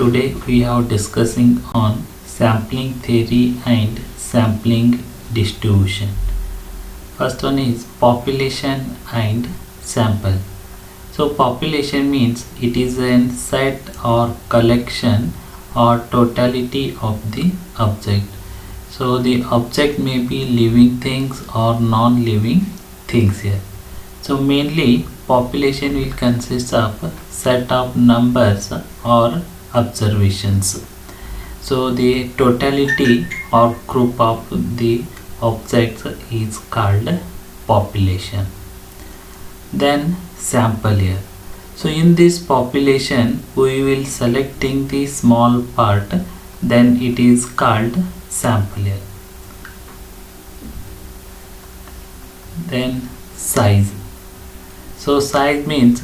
Today we are discussing on sampling theory and sampling distribution. First one is population and sample. So population means it is a set or collection or totality of the object. So the object may be living things or non-living things here. So mainly population will consist of a set of numbers or observations. So the totality or group of the objects is called population. Then sample here. So in this population we will selecting the small part, then it is called sample here. Then size. So size means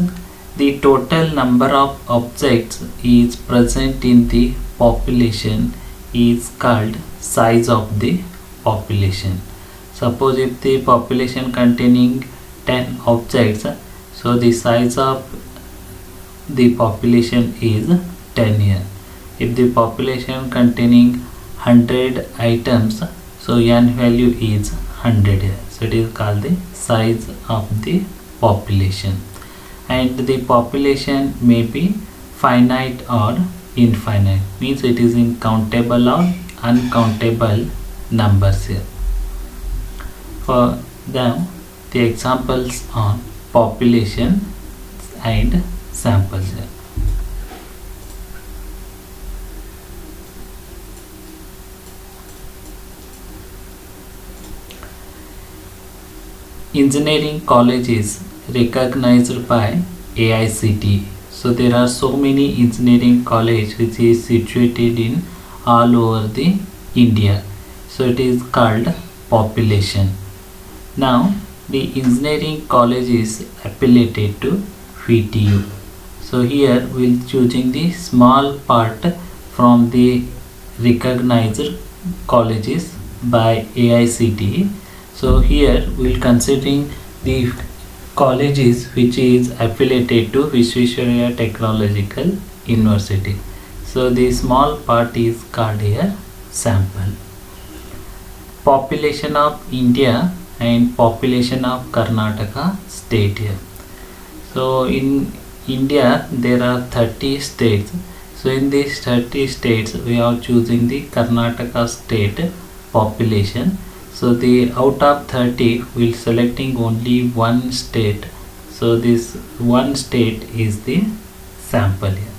the total number of objects is present in the population is called size of the population. Suppose if the population containing 10 objects, so the size of the population is 10 here. If the population containing 100 items, so n value is 100 here. So it is called the size of the population. And the population may be finite or infinite, means it is in countable or uncountable numbers here. For them, the examples on population and samples here. Engineering college is recognized by AICTE. So there are so many engineering college which is situated in all over the India. So it is called population. Now the engineering college is affiliated to VTU. So here we will choosing the small part from the recognized colleges by AICTE. So here we will considering the colleges which is affiliated to Visvesvaraya Technological University. So the small part is called here sample. Population of India and population of Karnataka state here. So in India there are 30 states. So in these 30 states we are choosing the Karnataka state population. So the out of 30 we will selecting only one state. So this one state is the sample here.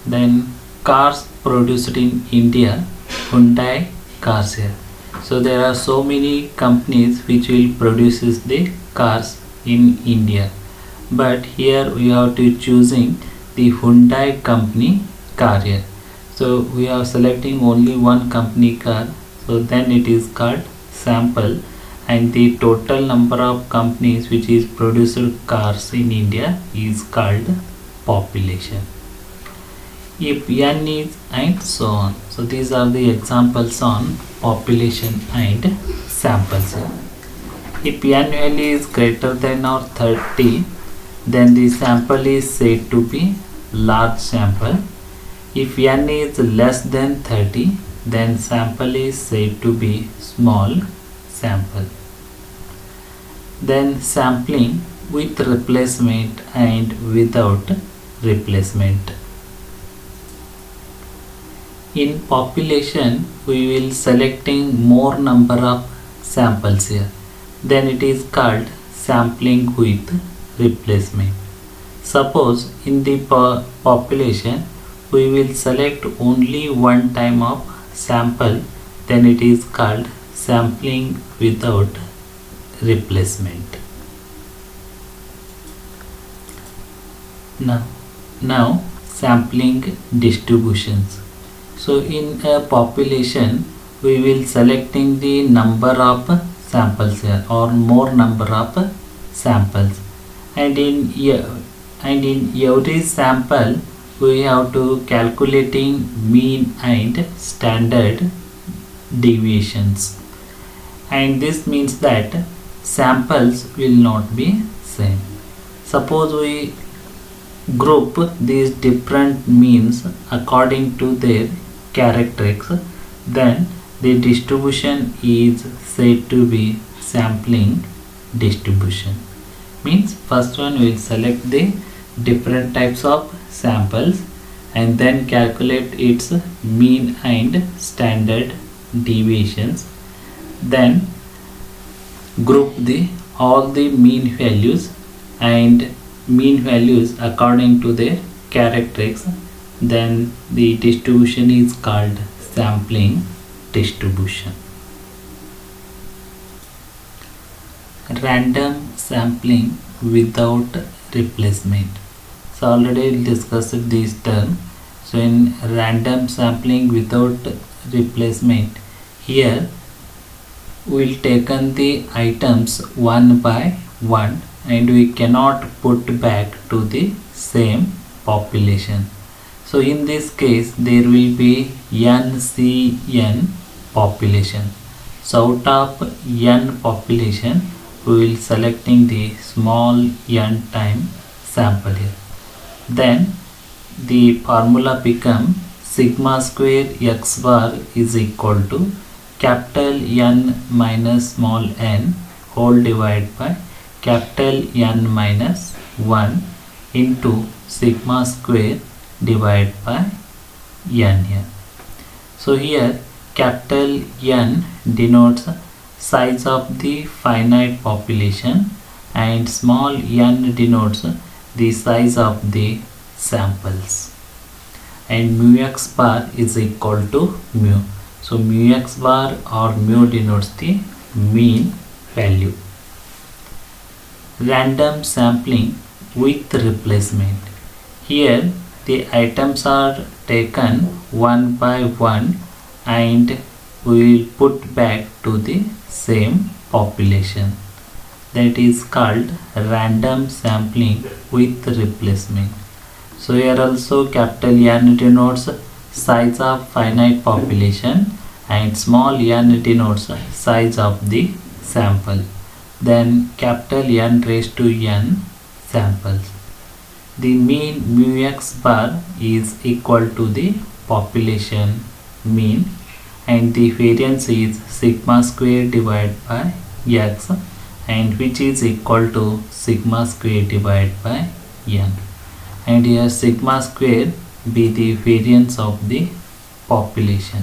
Then cars produced in India, Hyundai cars here. So there are so many companies which will produces the cars in India, but here we have to choosing the Hyundai company car here. So we are selecting only one company car. So then it is called sample, and the total number of companies which is produced cars in India is called population. If n is and so on. So these are the examples on population and samples. If n value is greater than or 30, then the sample is said to be large sample. If n is less than 30, then sample is said to be small sample. Then sampling with replacement and without replacement. In population we will selecting more number of samples here, then it is called sampling with replacement. Suppose in the population we will select only one time of sample, then it is called sampling without replacement. Now sampling distributions. So in a population we will selecting the number of samples here or more number of samples, and in every sample we have to calculating mean and standard deviations, and this means that samples will not be same. Suppose we Group these different means according to their characteristics, then the distribution is said to be sampling distribution. Means first one we will select the different types of samples and then calculate its mean and standard deviations, then group the all the mean values and mean values according to their characteristics, then the distribution is called sampling distribution. Random sampling without replacement. So already we discussed this term. So in random sampling without replacement, here we will taken the items one by one and we cannot put back to the same population. So in this case there will be NCN population. So out of n population we will selecting the small n time sample here. Then the formula become sigma square x bar is equal to capital N minus small n whole divided by capital N minus 1 into sigma square divided by n here. So here capital N denotes size of the finite population and small n denotes the size of the samples, and mu x bar is equal to mu. So mu x bar or mu denotes the mean value. Random sampling with replacement. Here the items are taken one by one and we will put back to the same population. That is called random sampling with replacement. So here also capital N denotes size of finite population and small n denotes size of the sample. Then capital N raised to n samples. The mean mu x bar is equal to the population mean and the variance is sigma square divided by x, and which is equal to sigma square divided by n, and here sigma square be the variance of the population.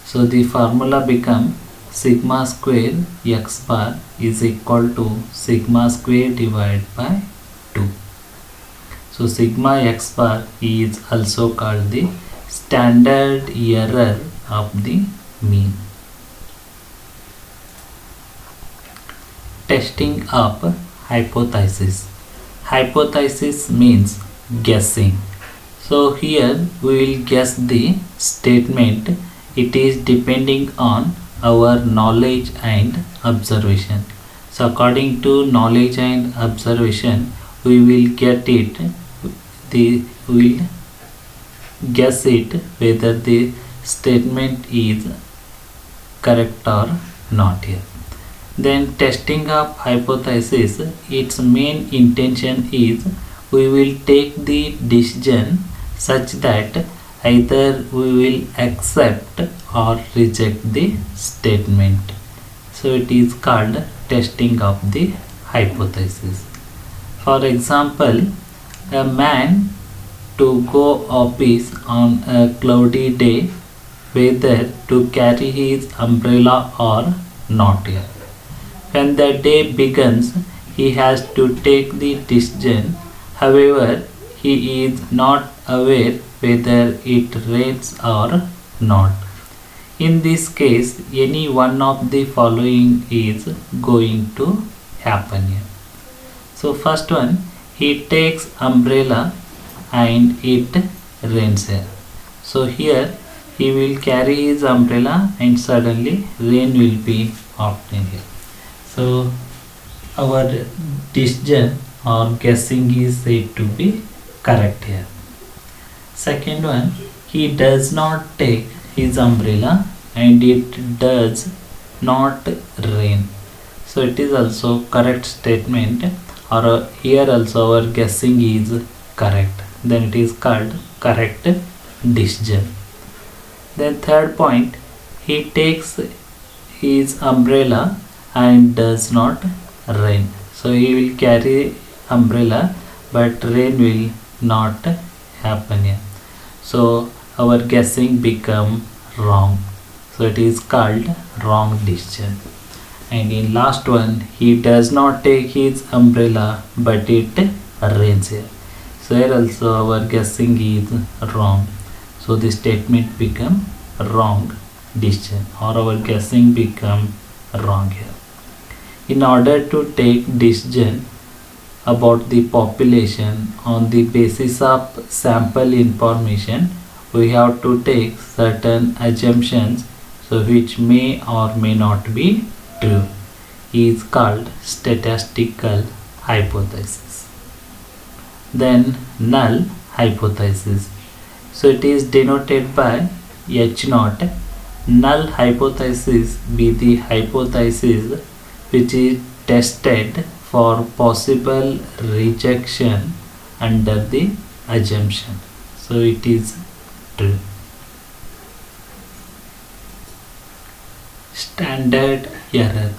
So the formula become sigma square x bar is equal to sigma square divided by 2. So sigma x bar is also called the standard error of the mean. Testing up hypothesis. Hypothesis means guessing. So here we will guess the statement. It is depending on our knowledge and observation. So according to knowledge and observation we will get it, we will guess it whether the statement is correct or not here. Then testing of hypothesis, its main intention is we will take the decision such that either we will accept or reject the statement. So it is called testing of the hypothesis. For example, a man to go office on a cloudy day, whether to carry his umbrella or not here. When the day begins, he has to take the decision. However, he is not aware whether it rains or not. In this case, any one of the following is going to happen here. So first one, he takes umbrella and it rains here. So here he will carry his umbrella and suddenly rain will be obtained here. So our decision or guessing is said to be correct here. Second one, he does not take his umbrella and it does not rain. So it is also correct statement, or here also our guessing is correct, then it is called correct decision. Then third point, he takes his umbrella and does not rain. So he will carry umbrella but rain will not happen here. So our guessing become wrong. So it is called wrong decision. And in last one, he does not take his umbrella but it rains here. So here also our guessing is wrong. So the statement become wrong decision, or our guessing become wrong here. In order to take decision about the population on the basis of sample information, we have to take certain assumptions, so which may or may not be true, is called statistical hypothesis. Then null hypothesis. So it is denoted by H naught. Null hypothesis be the hypothesis which is tested for possible rejection under the assumption. So it is true. Standard error.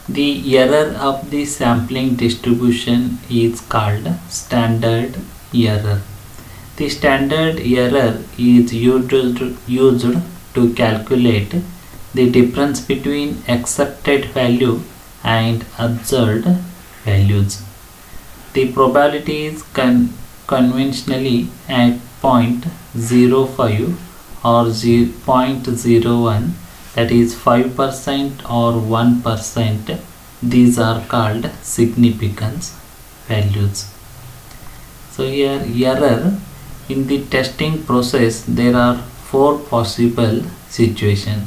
The error of the sampling distribution is called standard error. The standard error is used to calculate the difference between accepted value and observed values. The probability is conventionally at 0.05 or 0.01, that is 5% or 1%. These are called significance values. So here error in the testing process, there are 4 possible situations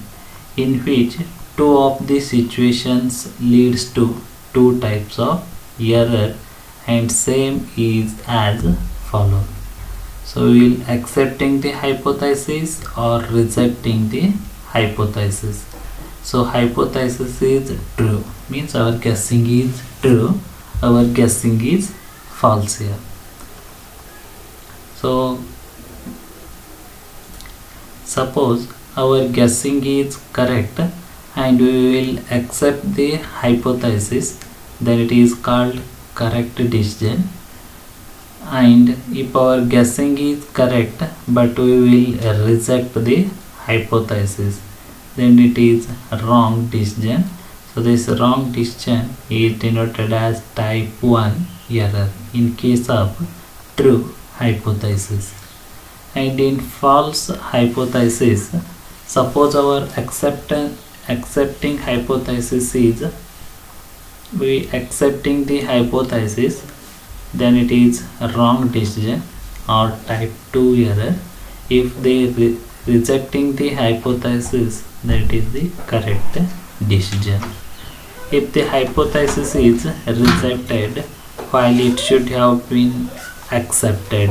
in which 2 of the situations leads to 2 types of error, and same is as follows. So we will accepting the hypothesis or rejecting the hypothesis. So hypothesis is true, means our guessing is true, our guessing is false here. So suppose our guessing is correct and we will accept the hypothesis, then it is called correct decision. And if our guessing is correct but we will reject the hypothesis, then it is wrong decision. So this wrong decision is denoted as type 1 error in case of true hypothesis. And in false hypothesis, suppose our accepting hypothesis is, we accepting the hypothesis, then it is a wrong decision or type 2 error. If they rejecting the hypothesis, then it is the correct decision. If the hypothesis is rejected while it should have been accepted,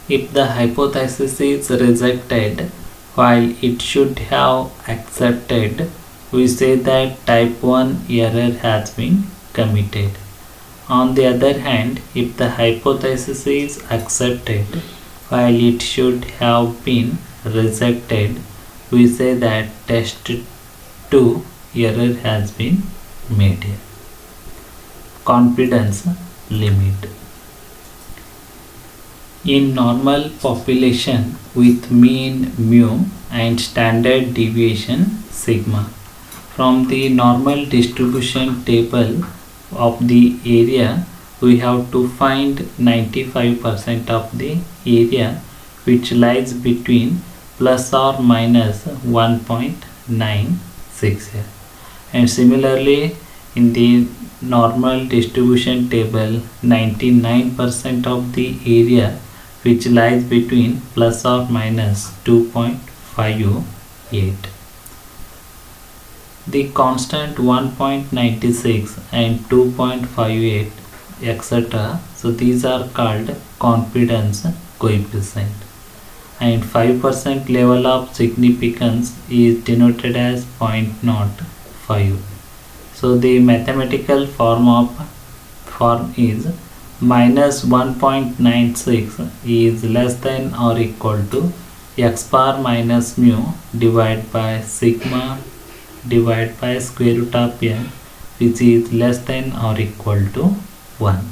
if the hypothesis is rejected while it should have accepted, we say that type 1 error has been committed. On the other hand, if the hypothesis is accepted while it should have been rejected, we say that test 2 error has been made here. Confidence limit. In normal population with mean mu and standard deviation sigma, from the normal distribution table of the area, we have to find 95% of the area which lies between plus or minus 1.96 here. And similarly, in the normal distribution table, 99% of the area which lies between plus or minus 2.58. The constant 1.96 and 2.58 etc. So these are called confidence coefficient, and 5% level of significance is denoted as 0.05. So the mathematical form is minus 1.96 is less than or equal to x bar minus mu divided by sigma divided by square root of n, which is less than or equal to 1.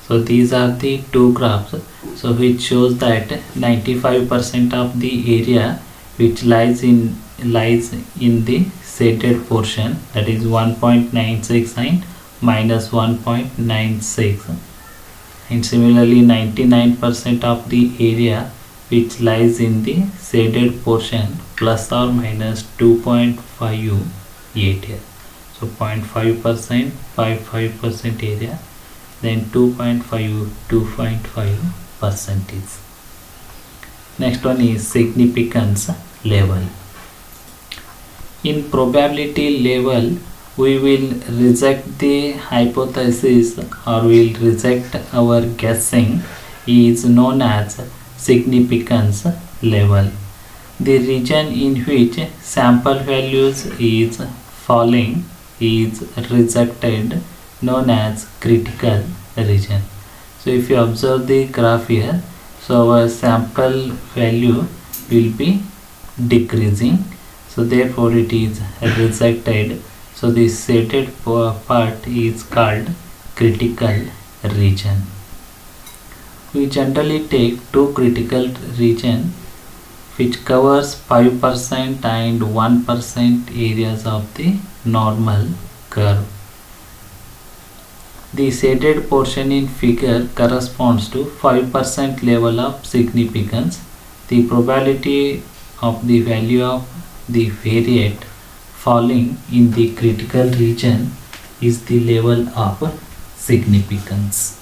So these are the two graphs, so which shows that 95% of the area which lies in the shaded portion, that is 1.96 and minus 1.96, and similarly 99% of the area which lies in the shaded portion plus or minus 2.58 here. So 0.5%, 5% area, then 2.5 percentage. Next one is significance level. In probability level, we will reject the hypothesis or will reject our guessing is known as significance level. The region in which sample values is falling is rejected, known as critical region. So if you observe the graph here, so our sample value will be decreasing, so therefore it is rejected. So this shaded part is called critical region. We generally take two critical region which covers 5% and 1% areas of the normal curve. The shaded portion in figure corresponds to 5% level of significance. The probability of the value of the variate falling in the critical region is the level of significance.